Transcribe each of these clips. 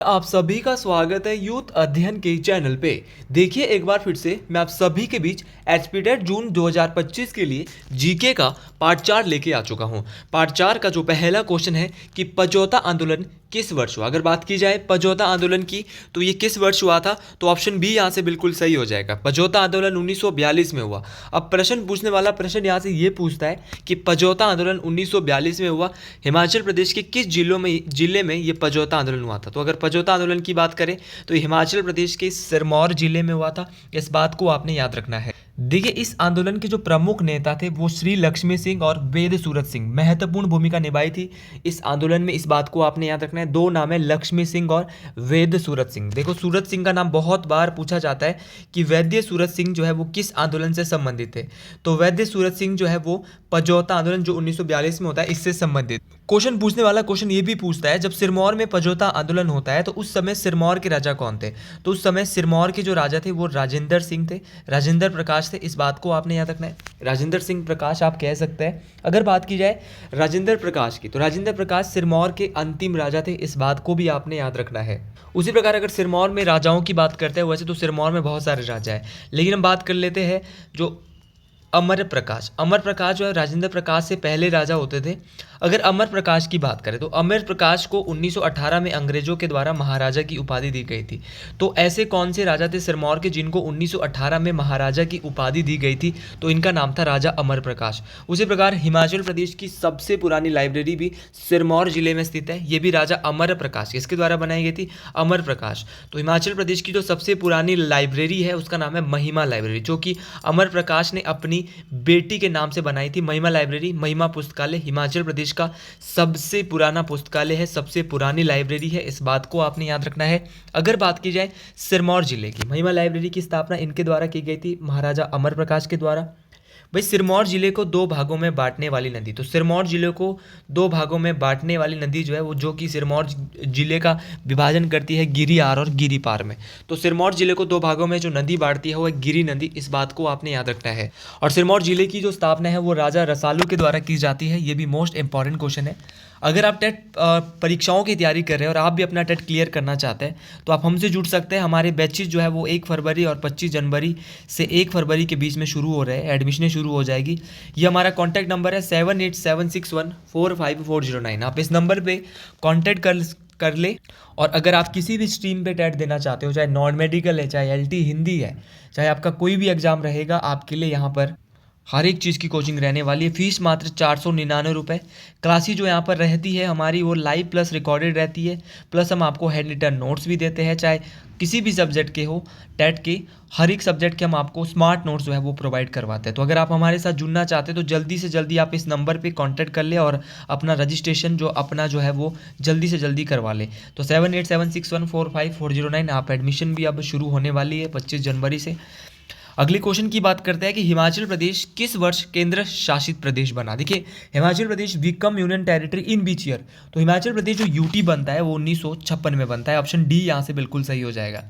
आप सभी का स्वागत है यूथ अध्ययन के चैनल पे। देखिए एक बार फिर से मैं आप सभी के बीच एचपीटेट जून 2025 के लिए जीके का पार्ट 4 लेके आ चुका हूँ। पार्ट 4 का जो पहला क्वेश्चन है कि पजौता आंदोलन किस वर्ष हुआ। अगर बात की जाए पजौता आंदोलन की तो ये किस वर्ष हुआ था, तो ऑप्शन बी यहाँ से बिल्कुल सही हो जाएगा। पजौता आंदोलन 1942 में हुआ। अब प्रश्न पूछने वाला प्रश्न यहाँ से ये पूछता है कि पजौता आंदोलन 1942 में हुआ, हिमाचल प्रदेश के किस जिले में ये पजौता आंदोलन हुआ था। तो अगर पजौता आंदोलन की बात करें तो हिमाचल प्रदेश के सिरमौर जिले में हुआ था। इस बात को आपने याद रखना है। देखिए इस आंदोलन के जो प्रमुख नेता थे वो श्री लक्ष्मी सिंह और वेद सूरत सिंह महत्वपूर्ण भूमिका निभाई थी इस आंदोलन में। इस बात को आपने याद रखना है। दो नाम है, लक्ष्मी सिंह और वेद सूरत सिंह। देखो सूरत सिंह का नाम बहुत बार पूछा जाता है कि वैद्य सूरत सिंह जो है वो किस आंदोलन से संबंधित थे। तो वैद्य सूरत सिंह जो है वो पजौता आंदोलन जो 1942 में होता है इससे संबंधित। क्वेश्चन पूछने वाला क्वेश्चन ये भी पूछता है जब सिरमौर में पजौता आंदोलन होता है तो उस समय सिरमौर के राजा कौन थे। तो उस समय सिरमौर के जो राजा थे वो राजेंद्र सिंह थे, राजेंद्र प्रकाश थे। इस बात को आपने याद रखना है। राजेंद्र सिंह प्रकाश आप कह सकते हैं। अगर बात की जाए राजेंद्र प्रकाश की तो राजेंद्र प्रकाश सिरमौर के अंतिम राजा थे। इस बात को भी आपने याद रखना है। उसी प्रकार अगर सिरमौर में राजाओं की बात करते हैं, वैसे तो सिरमौर में बहुत सारे राजा हैं, लेकिन हम बात कर लेते हैं जो अमर प्रकाश। अमर प्रकाश जो है राजेंद्र प्रकाश से पहले राजा होते थे। अगर अमर प्रकाश की बात करें तो अमर प्रकाश को 1918 में अंग्रेजों के द्वारा महाराजा की उपाधि दी गई थी। तो ऐसे कौन से राजा थे सिरमौर के जिनको 1918 में महाराजा की उपाधि दी गई थी, तो इनका नाम था राजा अमर प्रकाश। उसी प्रकार हिमाचल प्रदेश की सबसे पुरानी लाइब्रेरी भी सिरमौर जिले में स्थित है। ये भी राजा अमर प्रकाश इसके द्वारा बनाई गई थी, अमर प्रकाश। तो हिमाचल प्रदेश की जो सबसे पुरानी लाइब्रेरी है उसका नाम है महिमा लाइब्रेरी, जो कि अमर प्रकाश ने अपनी बेटी के नाम से बनाई थी। महिमा लाइब्रेरी, महिमा पुस्तकालय हिमाचल प्रदेश का सबसे पुराना पुस्तकालय है, सबसे पुरानी लाइब्रेरी है। इस बात को आपने याद रखना है। अगर बात की जाए सिरमौर जिले की, महिमा लाइब्रेरी की स्थापना इनके द्वारा की गई थी, महाराजा अमर प्रकाश के द्वारा। भाई सिरमौर जिले को दो भागों में बांटने वाली नदी, तो सिरमौर जिले को दो भागों में बांटने वाली नदी जो है वो जो कि सिरमौर जिले का विभाजन करती है गिरियार और गिरिपार में। तो सिरमौर जिले को दो भागों में जो नदी बांटती है वो है गिरी नदी। इस बात को आपने याद रखना है। और सिरमौर जिले की जो स्थापना है वो राजा रसालू के द्वारा की जाती है। ये भी मोस्ट इंपॉर्टेंट क्वेश्चन है। अगर आप टेट परीक्षाओं की तैयारी कर रहे हैं और आप भी अपना टेट क्लियर करना चाहते हैं तो आप हमसे जुड़ सकते हैं। हमारे बैचेज जो है वो 1 फरवरी और 25 जनवरी से 1 फरवरी के बीच में शुरू हो रहे हैं। एडमिशनें शुरू हो जाएगी। ये हमारा कॉन्टैक्ट नंबर है 7876145409। आप इस नंबर पे कॉन्टैक्ट कर ले। और अगर आप किसी भी स्ट्रीम पे टेट देना चाहते हो, चाहे नॉन मेडिकल है, चाहे एलटी हिंदी है, चाहे आपका कोई भी एग्ज़ाम रहेगा, आपके लिए यहाँ पर हर एक चीज़ की कोचिंग रहने वाली है। फीस मात्र 499 रुपये। क्लासेस जो यहाँ पर रहती है हमारी वो लाइव प्लस रिकॉर्डेड रहती है। प्लस हम आपको हैंड रिटन नोट्स भी देते हैं, चाहे किसी भी सब्जेक्ट के हो। टेट के हर एक सब्जेक्ट के हम आपको स्मार्ट नोट्स जो है वो प्रोवाइड करवाते हैं। तो अगर आप हमारे साथ जुड़ना चाहते हैं तो जल्दी से जल्दी आप इस नंबर पे कांटेक्ट कर ले और अपना रजिस्ट्रेशन जो है वो जल्दी से जल्दी करवा ले। तो 7876145409। आप एडमिशन भी अब शुरू होने वाली है 25 जनवरी से। अगले क्वेश्चन की बात करते हैं कि हिमाचल प्रदेश किस वर्ष केंद्र शासित प्रदेश बना। देखिए Himachal Pradesh become union territory in बीच ईयर। तो हिमाचल प्रदेश जो यूटी बनता है वो 1956 में बनता है। ऑप्शन डी यहाँ से बिल्कुल सही हो जाएगा।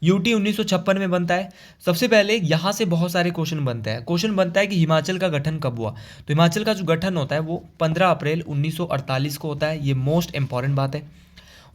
यूटी 1956 में बनता है। सबसे पहले यहाँ से बहुत सारे क्वेश्चन बनते हैं। क्वेश्चन बनता है कि हिमाचल का गठन कब हुआ। तो हिमाचल का जो गठन होता है वो 15 अप्रैल 1948 को होता है। ये मोस्ट इंपॉर्टेंट बात है।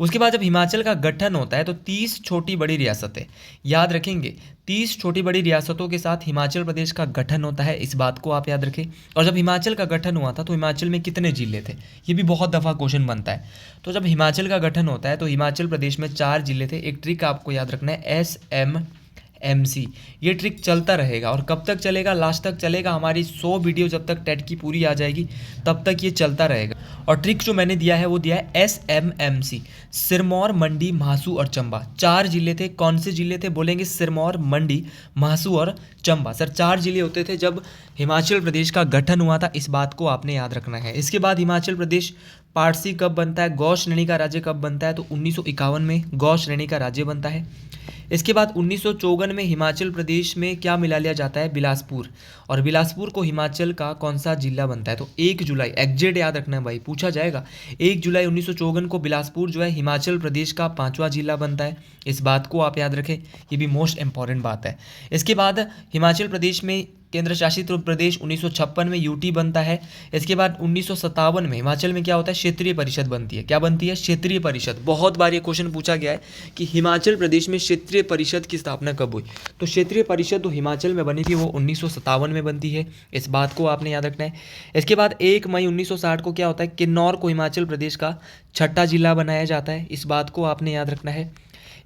उसके बाद जब हिमाचल का गठन होता है तो 30 छोटी बड़ी रियासतें, याद रखेंगे 30 छोटी बड़ी रियासतों के साथ हिमाचल प्रदेश का गठन होता है। इस बात को आप याद रखें। और जब हिमाचल का गठन हुआ था तो हिमाचल में कितने जिले थे, ये भी बहुत दफ़ा क्वेश्चन बनता है। तो जब हिमाचल का गठन होता है तो हिमाचल प्रदेश में 4 जिले थे। एक ट्रिक आपको याद रखना है, SMMC। ये ट्रिक चलता रहेगा। और कब तक चलेगा, लास्ट तक चलेगा। हमारी 100 वीडियो जब तक टेट की पूरी आ जाएगी तब तक ये चलता रहेगा। और ट्रिक जो मैंने दिया है वो दिया है SMMC, सिरमौर, मंडी, म्हासू और चंबा। 4 जिले थे। कौन से जिले थे बोलेंगे, सिरमौर, मंडी, म्हासू और चंबा। सर 4 जिले होते थे जब हिमाचल प्रदेश का गठन हुआ था। इस बात को आपने याद रखना है। इसके बाद हिमाचल प्रदेश पारसी कब बनता है, गौ श्रेणी का राज्य कब बनता है, तो 1951 में गौ श्रेणी का राज्य बनता है। इसके बाद 1954 में हिमाचल प्रदेश में क्या मिला लिया जाता है, बिलासपुर। और बिलासपुर को हिमाचल का कौन सा जिला बनता है, तो 1 जुलाई, एग्जैक्ट याद रखना है भाई, पूछा जाएगा। 1 जुलाई 1954 को बिलासपुर जो है हिमाचल प्रदेश का 5वां जिला बनता है। इस बात को आप याद रखें, ये भी मोस्ट इंपॉर्टेंट बात है। इसके बाद हिमाचल प्रदेश में केंद्र शासित प्रदेश 1956 में यूटी बनता है। इसके बाद 1957 में हिमाचल में क्या होता है, क्षेत्रीय परिषद बनती है। क्या बनती है, क्षेत्रीय परिषद। बहुत बार ये क्वेश्चन पूछा गया है कि हिमाचल प्रदेश में क्षेत्रीय परिषद की स्थापना कब हुई, तो क्षेत्रीय परिषद तो हिमाचल में बनी थी वो 1957 में बनती है, इस बात को आपने याद रखना है। इसके बाद 1 मई 1960 को क्या होता है, किन्नौर को हिमाचल प्रदेश का छठा जिला बनाया जाता है, इस बात को आपने याद रखना है।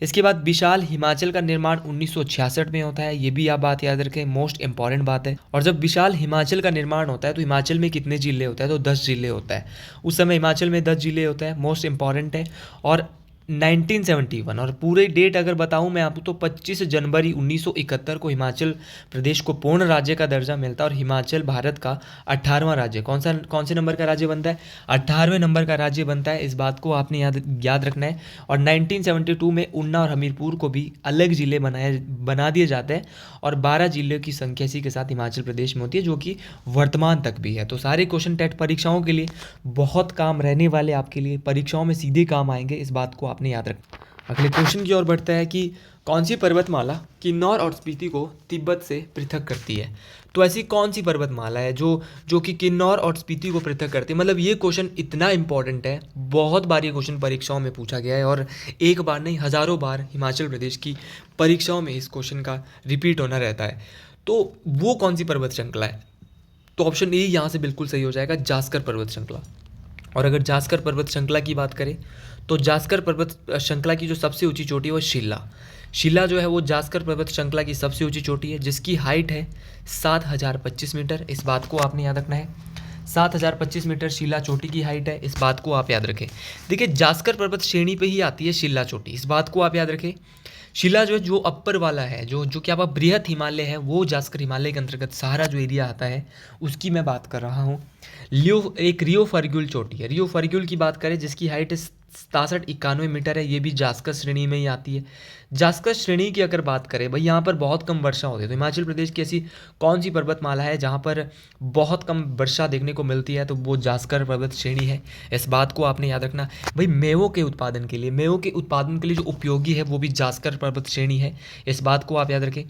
इसके बाद विशाल हिमाचल का निर्माण 1966 में होता है, ये भी आप बात याद रखें, मोस्ट इंपॉर्टेंट बात है। और जब विशाल हिमाचल का निर्माण होता है तो हिमाचल में कितने जिले होते हैं, तो 10 जिले होता है। उस समय हिमाचल में 10 जिले होते हैं, मोस्ट इंपॉर्टेंट है। और 1971 और पूरे डेट अगर बताऊं मैं आपको तो 25 जनवरी 1971 को हिमाचल प्रदेश को पूर्ण राज्य का दर्जा मिलता है और हिमाचल भारत का 18वां राज्य, कौन से नंबर का राज्य बनता है, 18वें नंबर का राज्य बनता है, इस बात को आपने याद रखना है। और 1972 में ऊना और हमीरपुर को भी अलग जिले बना दिए जाते हैं और 12 जिलों की संख्या इसी के साथ हिमाचल प्रदेश में होती है, जो कि वर्तमान तक भी है। तो सारे क्वेश्चन टेट परीक्षाओं के लिए बहुत काम रहने वाले, आपके लिए परीक्षाओं में सीधे काम आएंगे, इस बात को आपने याद रखना। अगले क्वेश्चन की ओर बढ़ता है कि कौन सी पर्वतमाला किन्नौर और स्पीति को तिब्बत से पृथक करती है। तो ऐसी कौन सी पर्वतमाला है जो कि किन्नौर और स्पीति को पृथक करती है। मतलब ये क्वेश्चन इतना इंपॉर्टेंट है, बहुत बार ये क्वेश्चन परीक्षाओं में पूछा गया है और एक बार नहीं हज़ारों बार हिमाचल प्रदेश की परीक्षाओं में इस क्वेश्चन का रिपीट होना रहता है। तो वो कौन सी पर्वत श्रृंखला है, तो ऑप्शन ए यहाँ से बिल्कुल सही हो जाएगा, जास्कर पर्वत श्रृंखला। और अगर जास्कर पर्वत श्रृंखला की बात करें तो जास्कर पर्वत श्रृंखला की जो सबसे ऊंची चोटी है वो शिला जो है वो जास्कर पर्वत श्रृंखला की सबसे ऊंची चोटी है, जिसकी हाइट है 7025 मीटर, इस बात को आपने याद रखना है। 7025 मीटर शिला चोटी की हाइट है, इस बात को आप याद रखें। देखिए जास्कर पर्वत श्रेणी पे ही आती है शिला चोटी, इस बात को आप याद रखें। शिला जो है जो अपर वाला है, जो क्या बृहत हिमालय है, वो जास्कर हिमालय के अंतर्गत सहारा जो एरिया आता है उसकी मैं बात कर रहा हूँ। रियो फर्ग्यूल चोटी है, रियो फर्ग्यूल की बात करें जिसकी हाइट 6791 मीटर है, ये भी जास्कर श्रेणी में ही आती है। जास्कर श्रेणी की अगर बात करें भाई, यहाँ पर बहुत कम वर्षा होती है, तो हिमाचल प्रदेश की ऐसी कौन सी पर्वतमाला है जहाँ पर बहुत कम वर्षा देखने को मिलती है, तो वो जास्कर पर्वत श्रेणी है, इस बात को आपने याद रखना। भाई मेवों के उत्पादन के लिए जो उपयोगी है वो भी जास्कर पर्वत श्रेणी है, इस बात को आप याद रखें।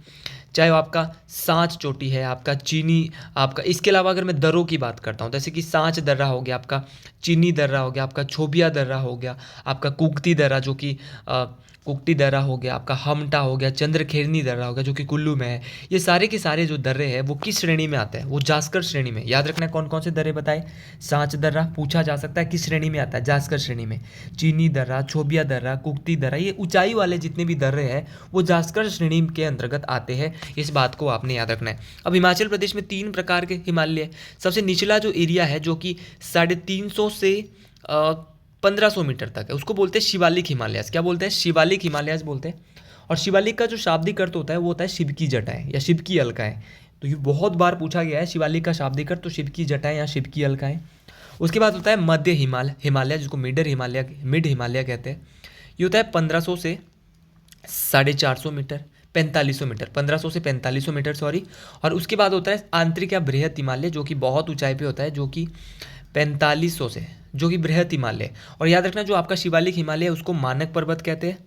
चाहे वो आपका सांच चोटी है, आपका चीनी, आपका इसके अलावा अगर मैं दर्रों की बात करता हूँ, जैसे कि सांच दर्रा हो गया, आपका चीनी दर्रा हो गया, आपका छोबिया दर्रा हो गया, आपका कुक्ती दर्रा जो कि कुक्टी दर्रा हो गया, आपका हमटा हो गया, चंद्रखेरनी दर्रा हो गया जो कि कुल्लू में है, ये सारे के सारे जो दर्रे हैं वो किस श्रेणी में आते हैं, वो जास्कर श्रेणी में। याद रखना है कौन कौन से दर्रे बताए, सांच दर्रा पूछा जा सकता है किस श्रेणी में आता है, जास्कर श्रेणी में। चीनी दर्रा, छोबिया दर्रा, कुक्ती दर्रा, ये ऊंचाई वाले जितने भी दर्रे हैं वो जास्कर श्रेणी के अंतर्गत आते हैं, इस बात को आपने याद रखना है। अब हिमाचल प्रदेश में 3 प्रकार के हिमालय, सबसे निचला जो एरिया है जो कि 350 से 1500 मीटर तक है, उसको बोलते हैं शिवालिक हिमालयस। क्या बोलते हैं, शिवालिक हिमालयस बोलते हैं। और शिवालिक का जो शाब्दिक अर्थ होता है वो होता है शिव की जटाएं या शिव की अलकाएं। तो ये बहुत बार पूछा गया है, शिवालिक का शाब्दिक अर्थ तो शिव की जटाएं या शिव की अलकाएं। उसके बाद होता है मध्य हिमालय जिसको मिड हिमालय कहते हैं, ये होता है 1500 से 450 मीटर, 4500 मीटर, 1500 से 4500 मीटर सॉरी। और उसके बाद होता है आंतरिक या बृहत हिमालय जो कि बहुत ऊंचाई पे होता है, जो कि 4500 से, जो कि बृहत हिमालय। और याद रखना जो आपका शिवालिक हिमालय है उसको मानक पर्वत कहते हैं,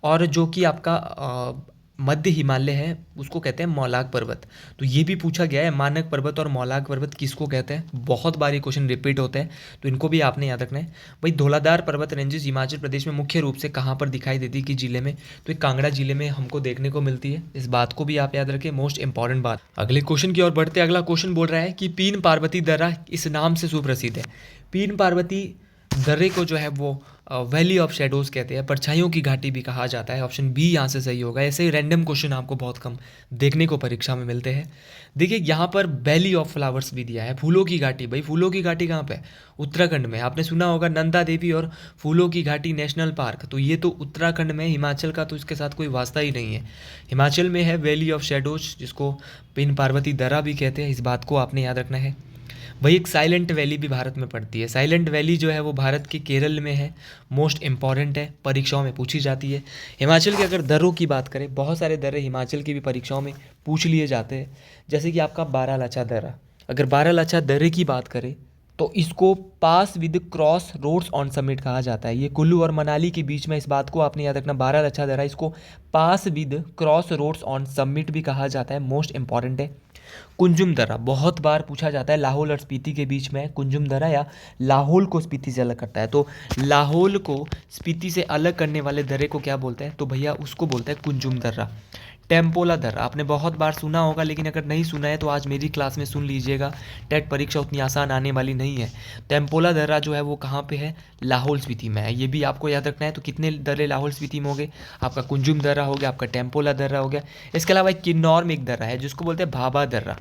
और जो कि आपका मध्य हिमालय है उसको कहते हैं मौलाक पर्वत। तो ये भी पूछा गया है, मानक पर्वत और मौलाक पर्वत किसको कहते हैं, बहुत बार ये क्वेश्चन रिपीट होते हैं, तो इनको भी आपने याद रखना है। भाई धौलाधार पर्वत रेंजेस हिमाचल प्रदेश में मुख्य रूप से कहाँ पर दिखाई देती है, कि जिले में, तो एक कांगड़ा जिले में हमको देखने को मिलती है, इस बात को भी आप याद रखें, मोस्ट इंपॉर्टेंट बात। अगले क्वेश्चन की ओर बढ़ते, अगला क्वेश्चन बोल रहा है कि पीन पार्वती दर्रा इस नाम से सुप्रसिद्ध है। पीन पार्वती दर्रे को जो है वो वैली ऑफ शेडोज़ कहते हैं, परछाइयों की घाटी भी कहा जाता है, ऑप्शन बी यहाँ से सही होगा। ऐसे ही रैंडम क्वेश्चन आपको बहुत कम देखने को परीक्षा में मिलते हैं। देखिए यहाँ पर वैली ऑफ फ्लावर्स भी दिया है, फूलों की घाटी। भाई फूलों की घाटी कहाँ पे है, उत्तराखंड में। आपने सुना होगा नंदा देवी और फूलों की घाटी नेशनल पार्क, तो ये तो उत्तराखंड में, हिमाचल का तो इसके साथ कोई वास्ता ही नहीं है। हिमाचल में है वैली ऑफ शेडोज़ जिसको पिन पार्वती दर्रा भी कहते हैं, इस बात को आपने याद रखना है। वही एक साइलेंट वैली भी भारत में पड़ती है, साइलेंट वैली जो है वो भारत के केरल में है, मोस्ट इंपॉर्टेंट है, परीक्षाओं में पूछी जाती है। हिमाचल के अगर दर्रों की बात करें, बहुत सारे दर्रे हिमाचल की भी परीक्षाओं में पूछ लिए जाते हैं, जैसे कि आपका बारालाचा दर्रा। अगर बारालाचा दर्रे की बात करें तो इसको pass with crossroads on summit कहा जाता है। ये कुल्लू और मनाली के बीच में, इस बात को आपने याद रखना, बारालाचा दर्रा, इसको pass with crossroads on summit भी कहा जाता है, मोस्ट इंपॉर्टेंट है। कुंजुम दर्रा बहुत बार पूछा जाता है, लाहौल और स्पीति के बीच में कुंजुम दर्रा या लाहौल को स्पीति से अलग करता है। तो लाहौल को स्पीति से अलग करने वाले दर्रे को क्या बोलते हैं? तो भैया उसको बोलते हैं कुंजुम दर्रा। टेम्पोला दर्रा आपने बहुत बार सुना होगा, लेकिन अगर नहीं सुना है तो आज मेरी क्लास में सुन लीजिएगा। टेट परीक्षा उतनी आसान आने वाली नहीं है। टेम्पोला दर्रा जो है वो कहाँ पे है? लाहौल स्पीति में है। ये भी आपको याद रखना है। तो कितने दर्रे लाहौल स्पीति में हो गए? आपका कुंजुम दर्रा हो गया, आपका टेम्पोला दर्रा हो गया। इसके अलावा एक किन्नौर में एक दर्रा है जिसको बोलते हैं भाभा दर्रा।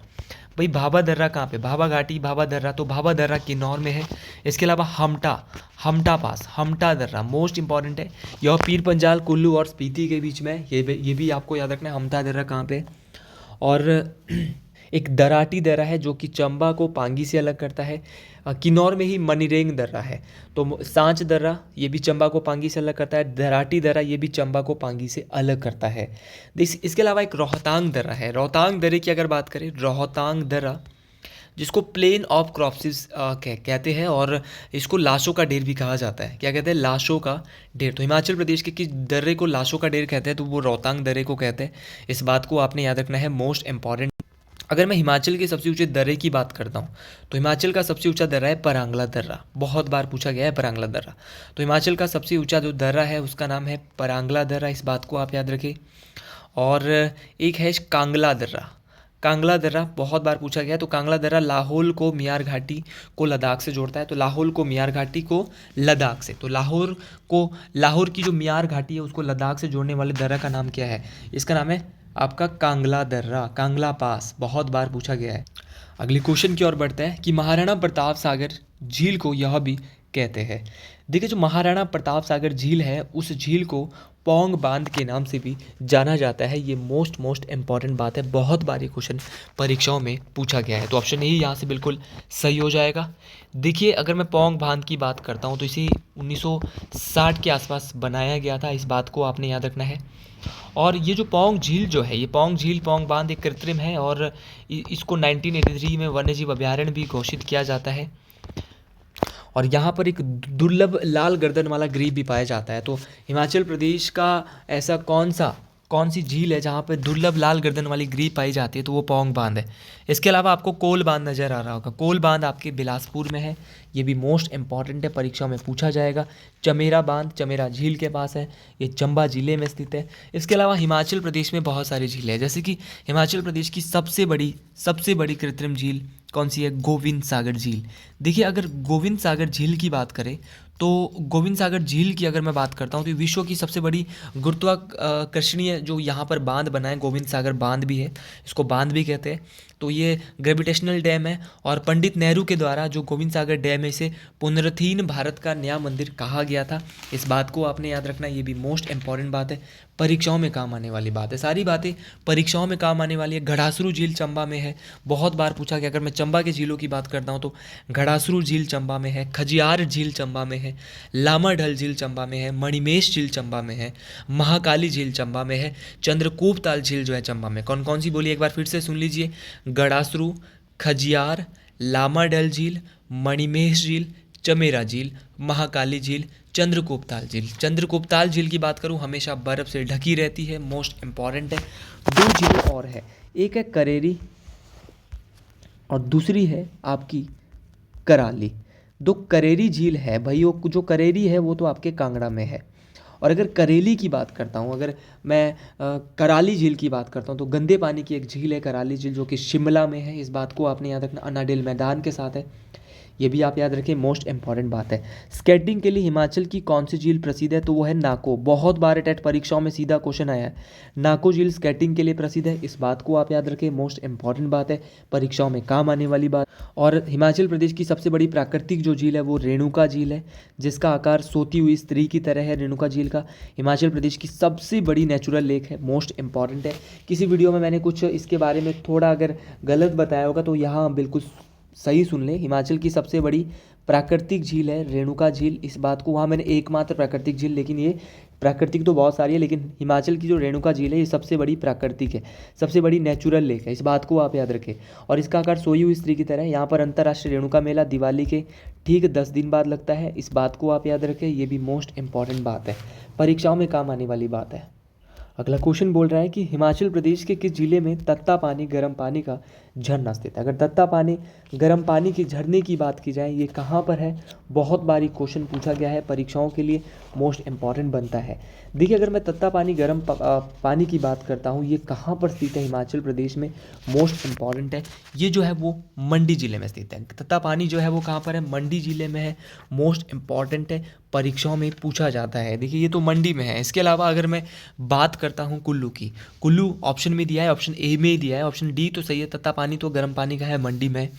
भाई भाभा दर्रा कहाँ पे? भाभा घाटी, भाभा दर्रा, तो भाभा दर्रा किन्नौर में है। इसके अलावा हमटा पास, हमटा दर्रा मोस्ट इंपॉर्टेंट है। यह पीर पंजाल, कुल्लू और स्पीति के बीच में है। ये भी आपको याद रखना है, हमटा दर्रा कहाँ पे। और एक दराटी दर्रा है जो कि चंबा को पांगी से अलग करता है। किन्नौर में ही मनीरेंग दर्रा है। तो सांच दर्रा ये भी चंबा को पांगी से अलग करता है। दराटी दर्रा ये भी चंबा को पांगी से अलग करता है। इसके अलावा एक रोहतांग दर्रा है। रोहतांग दर्रे की अगर बात करें, रोहतांग दर्रा जिसको प्लेन ऑफ क्रॉप्सिस कहते हैं और इसको लाशों का ढेर भी कहा जाता है। क्या कहते हैं? लाशों का ढेर। तो हिमाचल प्रदेश के किस दर्रे को लाशों का ढेर कहते हैं? तो वो रोहतांग दर्रे को कहते हैं। इस बात को आपने याद रखना है, मोस्ट इंपॉर्टेंट। अगर मैं हिमाचल के सबसे ऊंचे दर्रे की बात करता हूँ तो हिमाचल का सबसे ऊंचा दर्रा है परांगला दर्रा। बहुत बार पूछा गया है परांगला दर्रा। तो हिमाचल का सबसे ऊंचा जो दर्रा है उसका नाम है परांगला दर्रा। इस बात को आप याद रखें। और एक है कांगला दर्रा। कांगला दर्रा बहुत बार पूछा गया है। तो कांगला दर्रा लाहौल को मियार घाटी को लद्दाख से जोड़ता है। तो लाहौल को मियार घाटी को लद्दाख से, तो लाहौर की जो मियार घाटी है उसको लद्दाख से जोड़ने वाले दर्रा का नाम क्या है? इसका नाम है आपका कांगला दर्रा, कांगला पास। बहुत बार पूछा गया है। अगले क्वेश्चन की ओर बढ़ते हैं कि महाराणा प्रताप सागर झील को यह भी कहते हैं। देखिए जो महाराणा प्रताप सागर झील है उस झील को पौंग बांध के नाम से भी जाना जाता है। ये मोस्ट इंपॉर्टेंट बात है। बहुत बार ये क्वेश्चन परीक्षाओं में पूछा गया है। तो ऑप्शन ए यहाँ से बिल्कुल सही हो जाएगा। देखिए अगर मैं पौंग बांध की बात करता हूँ तो इसे 1960 के आसपास बनाया गया था। इस बात को आपने याद रखना है। और ये जो पौंग झील जो है, ये पौंग झील, पौंग बांध एक कृत्रिम है और इसको 1983 में वन्यजीव अभयारण्य भी घोषित किया जाता है। और यहाँ पर एक दुर्लभ लाल गर्दन वाला ग्रीब भी पाया जाता है। तो हिमाचल प्रदेश का ऐसा कौन सी झील है जहाँ पर दुर्लभ लाल गर्दन वाली ग्रीब पाई जाती है? तो वो पौंग बांध है। इसके अलावा आपको कोल बांध नज़र आ रहा होगा। कोल बांध आपके बिलासपुर में है। ये भी मोस्ट इंपॉर्टेंट है, परीक्षा में पूछा जाएगा। चमेरा बांध चमेरा झील के पास है। ये चंबा जिले में स्थित है। इसके अलावा हिमाचल प्रदेश में बहुत सारी झीलें हैं, जैसे कि हिमाचल प्रदेश की सबसे बड़ी कृत्रिम झील कौन सी है? गोविंद सागर झील। देखिए अगर गोविंद सागर झील की बात करें तो गोविंद सागर झील की अगर मैं बात करता हूँ तो विश्व की सबसे बड़ी गुरुत्वाकर्षणीय जो यहाँ पर बांध बना है, गोविंद सागर बांध भी है, इसको बांध भी कहते हैं। तो ये ग्रेविटेशनल डैम है और पंडित नेहरू के द्वारा जो गोविंद सागर डैम है इसे पुनरुत्थान भारत का नया मंदिर कहा गया था। इस बात को आपने याद रखना, ये भी मोस्ट इंपॉर्टेंट बात है, परीक्षाओं में काम आने वाली बात है। सारी बातें परीक्षाओं में काम आने वाली है। घड़ासरू झील चंबा में है, बहुत बार पूछा गया। अगर मैं चंबा के झीलों की बात करता हूँ तो घड़ासरू झील चंबा में है, खजियार झील चंबा में है, लामाढल झील चंबा में है, मणिमेश झील चंबा में है, महाकाली झील चंबा में है, चंद्रकूप ताल झील जो है चंबा में। कौन कौन सी बोली एक बार फिर से सुन लीजिए? गड़ासरू, खजियार, लामाढल झील, मणिमेश झील, चमेरा झील, महाकाली झील, चंद्रकोपताल झील। चंद्रकोपताल झील की बात करूं हमेशा बर्फ़ से ढकी रहती है, मोस्ट इंपॉर्टेंट है। दो झीलें और है, एक है करेरी और दूसरी है आपकी कराली। दो करेरी झील है भाई, वो जो करेरी है वो तो आपके कांगड़ा में है। और अगर करेली की बात करता हूँ, अगर मैं कराली झील की बात करता हूँ तो गंदे पानी की एक झील है कराली झील जो कि शिमला में है। इस बात को आपने याद रखना, अनाडेल मैदान के साथ है। ये भी आप याद रखें, मोस्ट इंपॉर्टेंट बात है। स्केटिंग के लिए हिमाचल की कौन सी झील प्रसिद्ध है? तो वो है नाको। बहुत बार टेट परीक्षाओं में सीधा क्वेश्चन आया है। नाको झील स्केटिंग के लिए प्रसिद्ध है। इस बात को आप याद रखें, मोस्ट इंपॉर्टेंट बात है, परीक्षाओं में काम आने वाली बात। और हिमाचल प्रदेश की सबसे बड़ी प्राकृतिक जो झील है वो रेणुका झील है, जिसका आकार सोती हुई स्त्री की तरह है। रेणुका झील का हिमाचल प्रदेश की सबसे बड़ी नेचुरल लेक है, मोस्ट इंपॉर्टेंट है। किसी वीडियो में मैंने कुछ इसके बारे में थोड़ा अगर गलत बताया होगा तो यहाँ बिल्कुल सही सुन लें। हिमाचल की सबसे बड़ी प्राकृतिक झील है रेणुका झील। इस बात को, वहाँ मैंने एकमात्र प्राकृतिक झील, लेकिन ये प्राकृतिक तो बहुत सारी है, लेकिन हिमाचल की जो रेणुका झील है ये सबसे बड़ी प्राकृतिक है, सबसे बड़ी नेचुरल लेक है। इस बात को आप याद रखें। और इसका आकार सोई हुई स्त्री की तरह है। यहाँ पर अंतर्राष्ट्रीय रेणुका मेला दिवाली के ठीक 10 दिन बाद लगता है। इस बात को आप याद रखें, ये भी मोस्ट इंपॉर्टेंट बात है, परीक्षाओं में काम आने वाली बात है। अगला क्वेश्चन बोल रहा है कि हिमाचल प्रदेश के किस जिले में तत्ता पानी गर्म पानी का झरना स्थित है। अगर तत्ता पानी गर्म पानी के झरने की बात की जाए, ये कहाँ पर है, बहुत बारी क्वेश्चन पूछा गया है, परीक्षाओं के लिए मोस्ट इंपॉर्टेंट बनता है। देखिए, अगर मैं तत्ता पानी गर्म पानी की बात करता हूँ, ये कहाँ पर स्थित है हिमाचल प्रदेश में, मोस्ट इंपॉर्टेंट है। ये जो है वो मंडी जिले में स्थित है। तत्ता पानी जो है वो कहाँ पर है, मंडी जिले में है, मोस्ट इंपॉर्टेंट है, परीक्षाओं में पूछा जाता है। देखिए, ये तो मंडी में है। इसके अलावा अगर मैं बात करता हूँ कुल्लू की, कुल्लू ऑप्शन में दिया है, ऑप्शन ए में ही दिया है, ऑप्शन डी तो सही है, तत्ता पानी तो गर्म पानी का है, मंडी में।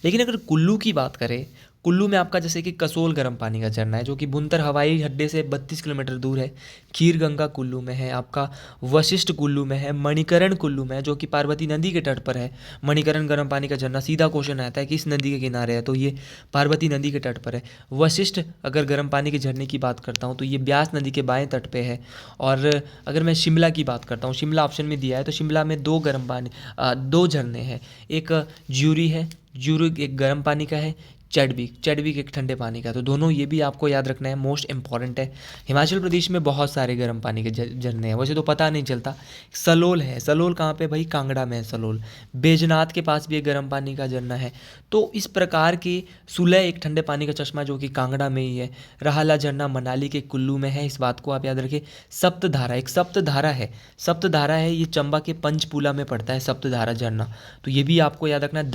लेकिन अगर कुल्लू की बात करें, कुल्लू में आपका जैसे कि कसोल गर्म पानी का झरना है, जो कि बुनतर हवाई अड्डे से 32 किलोमीटर दूर है। खीर गंगा कुल्लू में है, आपका वशिष्ठ कुल्लू में है, मणिकरण कुल्लू में है, जो कि पार्वती नदी के तट पर है। मणिकरण गर्म पानी का झरना, सीधा क्वेश्चन आता है किस नदी के किनारे है, तो ये पार्वती नदी के तट पर है। वशिष्ठ अगर गर्म पानी के झरने की बात करता हूँ तो ये ब्यास नदी के बाएं तट पे है। और अगर मैं शिमला की बात करता हूँ, शिमला ऑप्शन में दिया है, तो शिमला में दो झरने हैं। एक ज्यूरी है, ज्यूरी एक गर्म पानी का है, चैडविक एक ठंडे पानी का। तो दोनों ये भी आपको याद रखना है, मोस्ट इंपॉर्टेंट है। हिमाचल प्रदेश में बहुत सारे गर्म पानी के झरने हैं, वैसे तो पता नहीं चलता। सलोल है, सलोल कहाँ पे भाई, कांगड़ा में है सलोल। बैजनाथ के पास भी एक गर्म पानी का झरना है। तो इस प्रकार की सुलह एक ठंडे पानी का चश्मा जो कि कांगड़ा में ही है। रहाला झरना मनाली के कुल्लू में है, इस बात को आप याद रखिए। सप्तधारा, एक सप्तधारा है, सप्तधारा है, ये चंबा के पंचपूला में पड़ता है सप्तधारा झरना, तो ये भी आपको याद रखना है।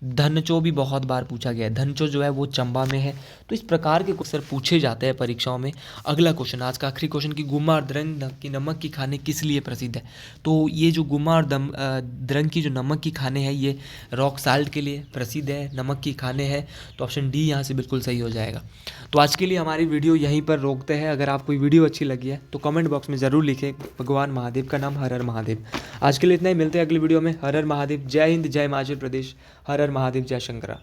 धनचो भी बहुत बार पूछा गया है, धनचो जो है वो चंबा में है। तो इस प्रकार के क्वेश्चन पूछे जाते हैं परीक्षाओं में। अगला क्वेश्चन, आज का आखिरी क्वेश्चन, कि गुम्मा और द्रंग की नमक की खाने किस लिए प्रसिद्ध है। तो ये जो गुम्मा और द्रंग की जो नमक की खाने हैं, ये रॉक साल्ट के लिए प्रसिद्ध है, नमक की खाने हैं। तो ऑप्शन डी यहाँ से बिल्कुल सही हो जाएगा। तो आज के लिए हमारी वीडियो यहीं पर रोकते हैं। अगर आपको वीडियो अच्छी लगी है तो कमेंट बॉक्स में ज़रूर लिखें भगवान महादेव का नाम, हर हर महादेव। आज के लिए इतना ही, मिलते हैं अगली वीडियो में। हर हर महादेव, जय हिंद, जय हिमाचल प्रदेश, हर हर महादेव, जय शंकरा।